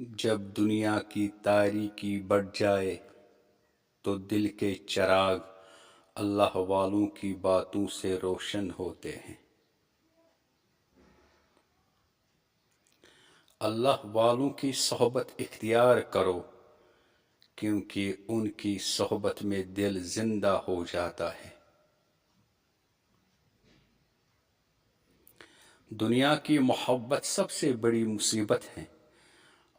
جب دنیا کی تاریکی بڑھ جائے تو دل کے چراغ اللہ والوں کی باتوں سے روشن ہوتے ہیں۔ اللہ والوں کی صحبت اختیار کرو، کیونکہ ان کی صحبت میں دل زندہ ہو جاتا ہے۔ دنیا کی محبت سب سے بڑی مصیبت ہے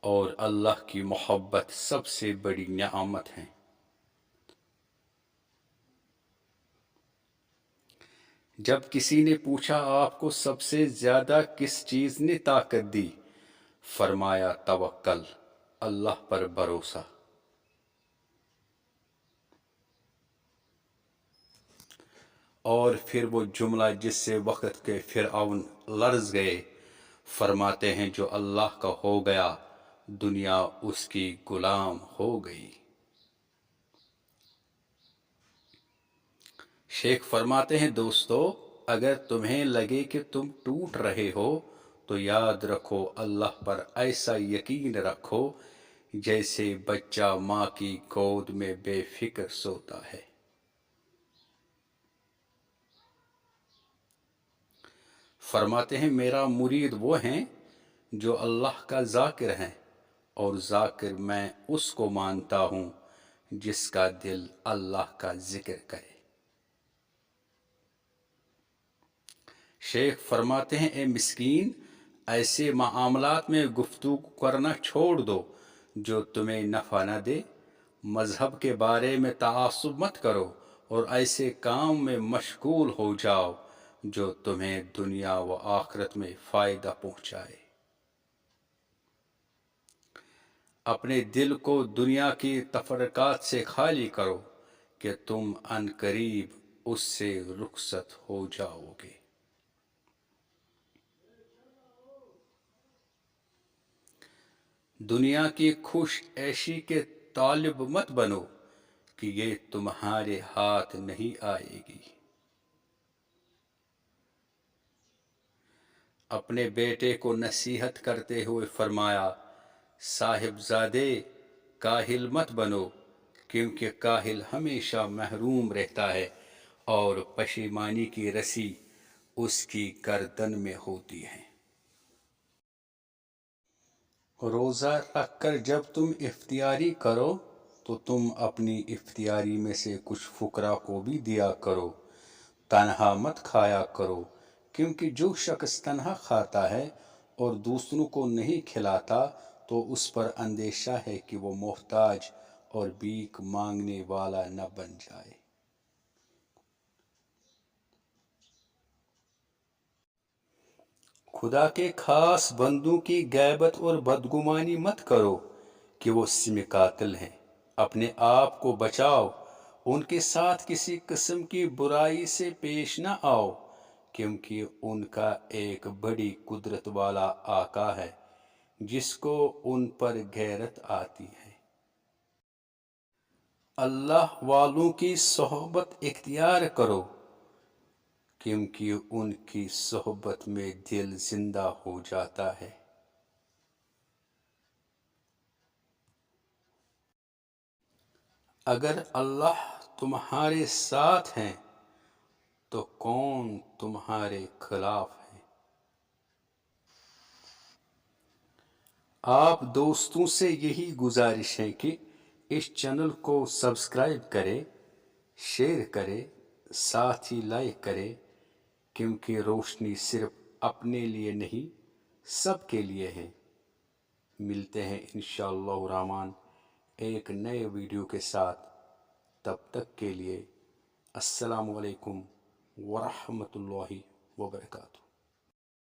اور اللہ کی محبت سب سے بڑی نعمت ہے۔ جب کسی نے پوچھا آپ کو سب سے زیادہ کس چیز نے طاقت دی، فرمایا توکل، اللہ پر بھروسہ۔ اور پھر وہ جملہ جس سے وقت کے فرعون لرز گئے، فرماتے ہیں جو اللہ کا ہو گیا دنیا اس کی غلام ہو گئی۔ شیخ فرماتے ہیں دوستو، اگر تمہیں لگے کہ تم ٹوٹ رہے ہو تو یاد رکھو اللہ پر ایسا یقین رکھو جیسے بچہ ماں کی گود میں بے فکر سوتا ہے۔ فرماتے ہیں میرا مرید وہ ہیں جو اللہ کا ذاکر ہیں، اور ذاکر میں اس کو مانتا ہوں جس کا دل اللہ کا ذکر کرے۔ شیخ فرماتے ہیں اے مسکین، ایسے معاملات میں گفتگو کرنا چھوڑ دو جو تمہیں نفع نہ دے، مذہب کے بارے میں تعصب مت کرو، اور ایسے کام میں مشغول ہو جاؤ جو تمہیں دنیا و آخرت میں فائدہ پہنچائے۔ اپنے دل کو دنیا کی تفرقات سے خالی کرو کہ تم عن قریب اس سے رخصت ہو جاؤ گے۔ دنیا کی خوش عیشی کے طالب مت بنو کہ یہ تمہارے ہاتھ نہیں آئے گی۔ اپنے بیٹے کو نصیحت کرتے ہوئے فرمایا، صاحبزادے کاہل مت بنو، کیونکہ کاہل ہمیشہ محروم رہتا ہے اور پشیمانی کی رسی اس کی گردن میں ہوتی ہے۔ روزہ رکھ کر جب تم افطاری کرو تو تم اپنی افطاری میں سے کچھ فقراء کو بھی دیا کرو، تنہا مت کھایا کرو، کیونکہ جو شخص تنہا کھاتا ہے اور دوسروں کو نہیں کھلاتا تو اس پر اندیشہ ہے کہ وہ محتاج اور بھیک مانگنے والا نہ بن جائے۔ خدا کے خاص بندوں کی غیبت اور بدگمانی مت کرو کہ وہ سم قاتل ہیں۔ اپنے آپ کو بچاؤ، ان کے ساتھ کسی قسم کی برائی سے پیش نہ آؤ، کیونکہ ان کا ایک بڑی قدرت والا آقا ہے جس کو ان پر غیرت آتی ہے۔ اللہ والوں کی صحبت اختیار کرو، کیونکہ ان کی صحبت میں دل زندہ ہو جاتا ہے۔ اگر اللہ تمہارے ساتھ ہیں تو کون تمہارے خلاف ہے؟ آپ دوستوں سے یہی گزارش ہے کہ اس چینل کو سبسکرائب کریں، شیئر کریں، ساتھ ہی لائک کریں، کیونکہ روشنی صرف اپنے لیے نہیں سب کے لیے ہے۔ ملتے ہیں انشاءاللہ الرحمن ایک نئے ویڈیو کے ساتھ، تب تک کے لیے السلام علیکم ورحمۃ اللہ وبرکاتہ۔